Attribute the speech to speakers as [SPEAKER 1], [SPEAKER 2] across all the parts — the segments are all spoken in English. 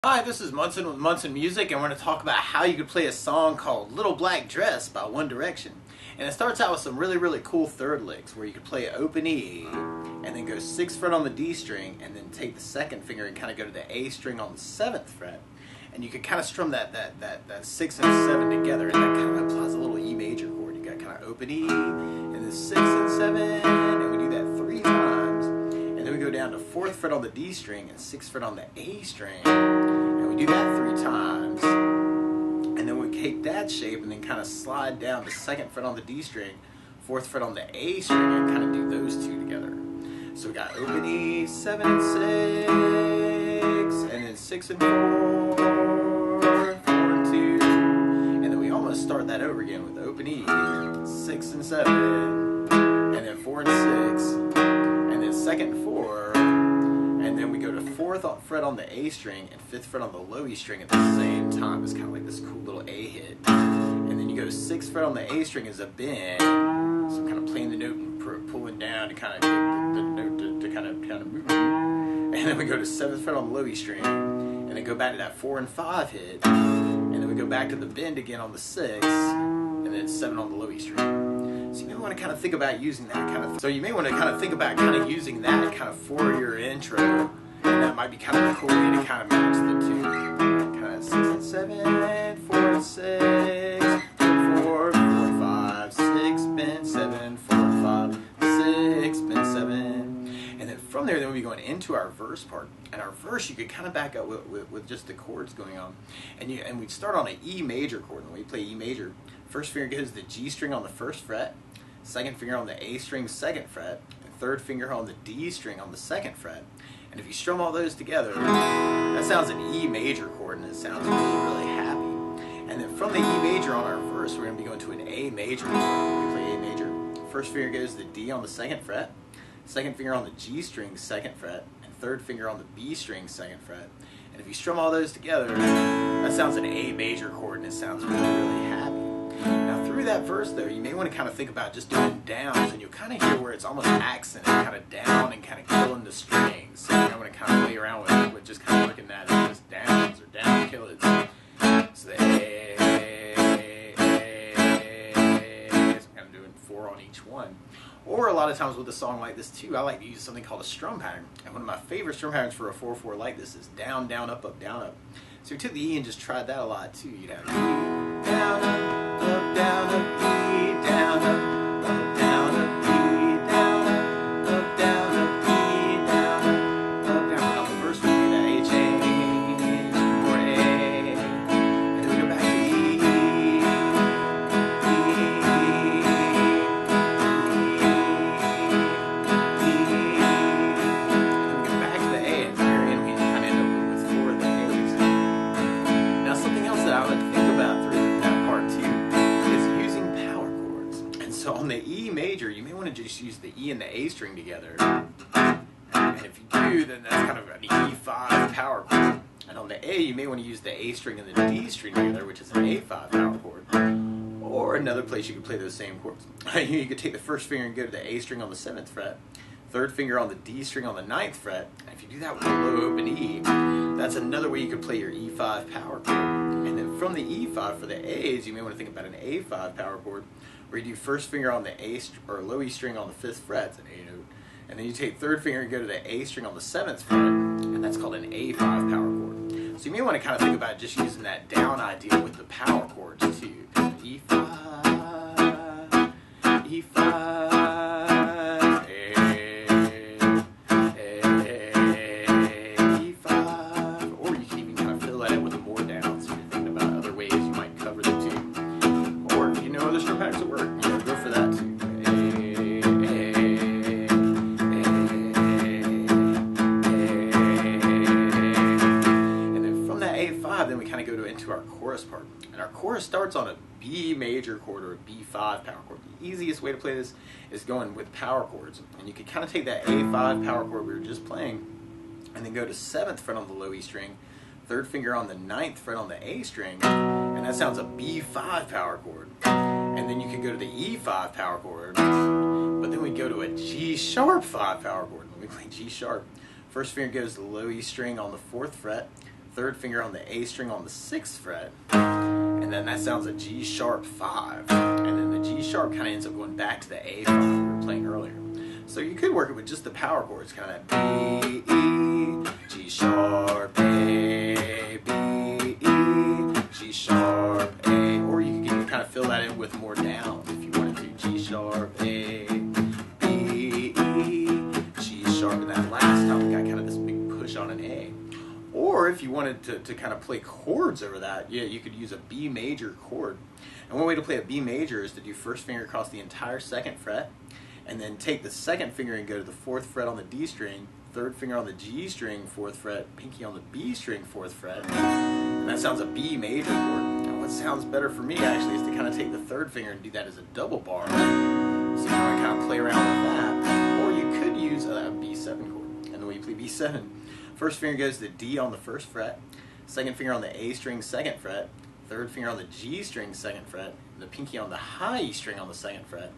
[SPEAKER 1] Hi, this is Munson with Munson Music, and we're going to talk about how you could play a song called Little Black Dress by One Direction. And it starts out with some really cool third licks where you could play open E, and then go 6th fret on the D string, and then take the second finger and kind of go to the A string on the 7th fret. And you could kind of strum that 6 and 7 together, and that kind of implies a little E major chord. You got kind of open E, and then 6 and 7, and we do that 3 times. And then we go down to 4th fret on the D string and 6th fret on the A string. We do that 3 times, and then we take that shape and then kind of slide down to 2nd fret on the D string, 4th fret on the A string, and kind of do those two together. So we got open E, 7 and 6, and then 6 and 4, 4 and 2, and then we almost start that over again with open E, 6 and 7, and then 4 and 6, and then 2nd and 4. And then we go to 4th fret on the A string and 5th fret on the low E string at the same time. It's kind of like this cool little A hit. And then you go to 6th fret on the A string as a bend. So kind of playing the note and pulling down to kind of get the note to kind of move. And then we go to 7th fret on the low E string. And then go back to that 4 and 5 hit. And then we go back to the bend again on the 6th. And then 7 on the low E string. So you may want to kind of think about using that kind of for your intro, and that might be kind of a cool way to kind of match the two. Kind of 6 and 7, 4 and 6, 4, 4, 5, 6, bend 7, 4, 5, 6, bend 7, and then from there, then we'll be going into our verse part. And our verse, you could kind of back up with just the chords going on, and we'd start on an E major chord. And when we play E major, first finger goes to the G string on the 1st fret, second finger on the A string 2nd fret, and third finger on the D string on the 2nd fret. And if you strum all those together, that sounds an E major chord, and it sounds really happy. And then from the E major on our verse, we're going to be going to an A major chord. We play A major. First finger goes to the D on the 2nd fret, second finger on the G string 2nd fret, and third finger on the B string 2nd fret. And if you strum all those together, that sounds an A major chord, and it sounds really happy. Now through that verse though, you may want to kind of think about just doing downs, and you'll kind of hear where it's almost accented, kind of down and kind of killing the strings. So I'm going to kind of play around with just kind of looking at it as downs or down killers. So the A, so I'm kind of doing 4 on each one. Or a lot of times with a song like this too, I like to use something called a strum pattern. And one of my favorite strum patterns for a 4/4 like this is down, down, up, up, down, up. So we took the E and just tried that a lot too. You'd have E, down, up, down, up, E, down, up, down, up, E, down, up, down, up, E, down, up, down. Now the verse would be that A change or A, and then we go back to E, so on the E major, you may want to just use the E and the A string together. And if you do, then that's kind of an E5 power chord. And on the A, you may want to use the A string and the D string together, which is an A5 power chord. Or another place you could play those same chords. You could take the first finger and go to the A string on the 7th fret, third finger on the D string on the 9th fret. And if you do that with a low open E, that's another way you could play your E5 power chord. And then from the E5 for the A's, you may want to think about an A5 power chord, where you do first finger on the A or low E string on the 5th fret, it's an A note, and then you take third finger and go to the A string on the 7th fret, and that's called an A5 power chord. So you may want to kind of think about just using that down idea with the power chords too. E5, E5, E5, or you can even kind of fill that in with the more downs. So you're thinking about other ways you might cover the two. Or if you know other strum patterns that work, you know, go for that too. And then from that A5, then we kind of go into our chorus part. And our chorus starts on a B major chord or a B5 power chord. The easiest way to play this is going with power chords. And you can kind of take that A5 power chord we were just playing and then go to 7th fret on the low E string, third finger on the 9th fret on the A string, and that sounds a B5 power chord. And then you could go to the E5 power chord, but then we go to a G sharp 5 power chord. When we play G sharp, first finger goes to the low E string on the 4th fret, third finger on the A string on the 6th fret, and then that sounds a G sharp 5, and then the G sharp kind of ends up going back to the A 5 we were playing earlier. So you could work it with just the power chords, kind of B, E, G sharp, A, B, E, G sharp, A, or you can kind of fill that in with more downs if you wanted to. G sharp, A, B, E, G sharp, and that last time we got kind of this big push on an A. Or if you wanted to kind of play chords over that, yeah, you could use a B major chord. And one way to play a B major is to do first finger across the entire 2nd fret, and then take the 2nd finger and go to the 4th fret on the D string, 3rd finger on the G string, 4th fret, pinky on the B string, 4th fret, and that sounds a B major chord. And what sounds better for me actually is to kind of take the 3rd finger and do that as a double bar. So you want to kind of play around with that. Or you could use a B7 chord. And the way you play B7, first finger goes to the D on the 1st fret, 2nd finger on the A string, 2nd fret, 3rd finger on the G string, 2nd fret, the pinky on the high E string on the 2nd fret.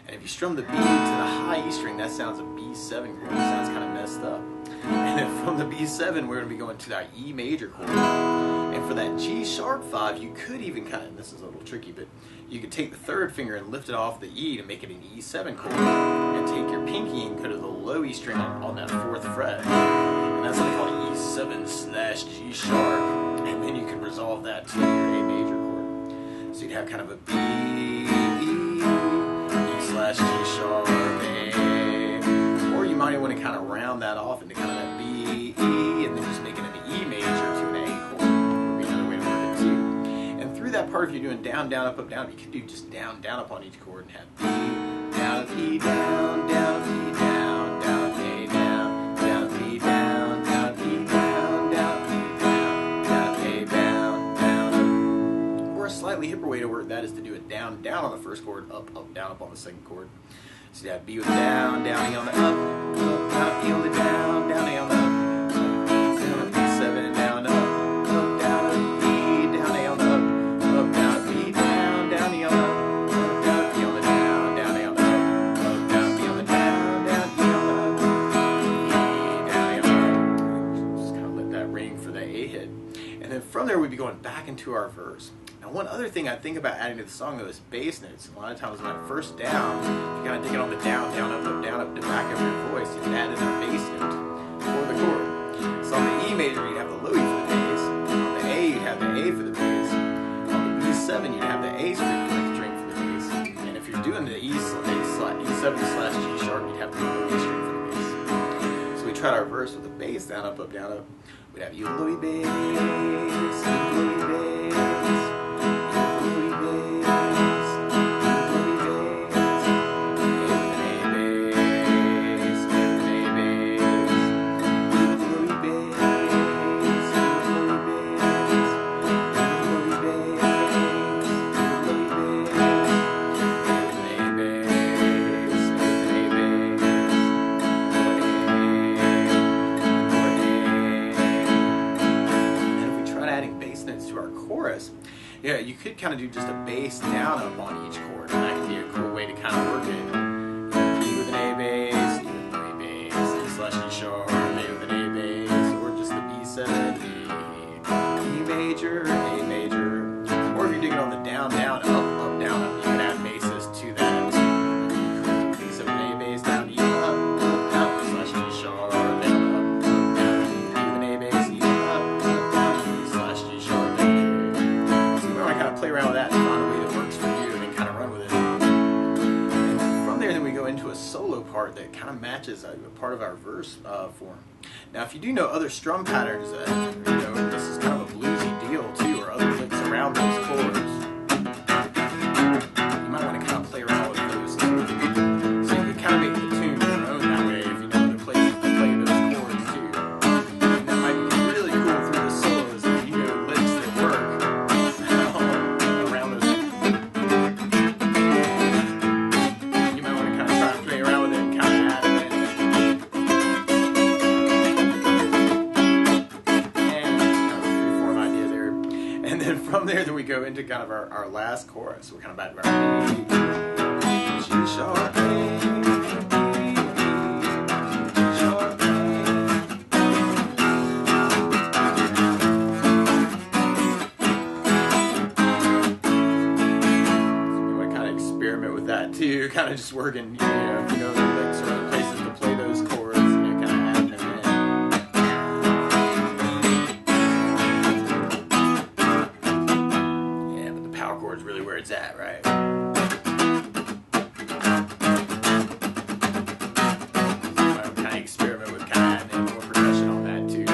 [SPEAKER 1] And if you strum the B to the high E string, that sounds a B7 chord. It sounds kind of messed up. And then from the B7, we're going to be going to that E major chord. And for that G sharp 5, you could even kind of, this is a little tricky, but you could take the 3rd finger and lift it off the E to make it an E7 chord. And take your pinky and go to the low E string on that 4th fret. And that's what they call E7/G sharp. And then you can resolve that to your A major chord. So you'd have kind of a B, E/G sharp, A, or you might want to kind of round that off into kind of that B, E, and then just make it an E major to an A chord. Would be another way to work it too. And through that part, if you're doing down, down, up, down, you could do just down, down, up on each chord and have B, down, E, down, down, E, down, down, A, down, down, E, down, down, E, down, down, E, down, down, A, down, down. Or a slightly hipper way to work that is to do it down, down on the 1st chord, up, up, down, up on the 2nd chord. So you have B with down, down, E on the up, down, E on the down, down, A on the up, down, B7, down, up, down, E, down, A on the up, down, B, down, down, E on the up, down, E on the down, down, A on the up, down, B on the down, down, E on the up, E, down, A on the up. Just kind of let that ring for the A hit. And then from there we'd be going back into our verse. Now one other thing I think about adding to the song though is bass notes. A lot of times when I first down, you kind of dig it on the down, down, up, the back of your voice, you can add in a bass note for the chord. So on the E major you'd have the low E for the bass, on the A you'd have the A for the bass, on the B7 you'd have the A string for the bass, and if you're doing the E7/G sharp you'd have the low E string for the bass. So we tried our verse with the bass, down, up, down, up. We'd have you low E bass, low E bass. Yeah, you could kind of do just a bass down up on each chord, and that could be a cool way to kind of work it. E with an A bass, E with an A bass, E/G sharp, A with an A bass, or just the B7, E major, A major. Or if you're digging on the down, down, up, down, up, you can add basses to that. B7 A bass, down, E up, E/G sharp, down, up, down, E with an A bass, E up, E/G sharp, down. Kind of play around with that and find a way that works for you and then kind of run with it. And from there then we go into a solo part that kind of matches a part of our verse form. Now if you do know other strum patterns, this is kind of a bluesy deal too, or other licks around those chords, you might want to kind of play around with those too. So you can kind of make the tune your own that way if you know other places to play those chords too. And that might be really cool through the solos if you know licks that work. From there, then we go into kind of our last chorus. We're kind of back to our A, G sharp, A, G sharp, A. you're kind of just working, you know the licks or other places to play those chords, and you're kind of adding them in. Yeah, but the power chord's really where it's at, right? Experiment with kind of adding more percussion on that too.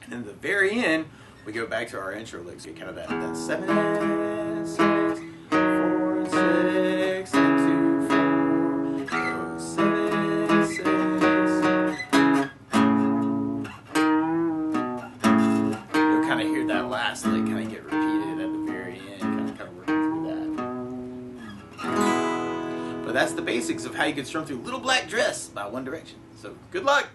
[SPEAKER 1] And then at the very end, we go back to our intro licks. We kind of that 7 and 6, 4 and 6, and 2, 4, 7, 6. You'll kind of hear that last lick kind of get repeated at the very end, kind of working through that. But that's the basics of how you can strum through Little Black Dress by One Direction. So good luck!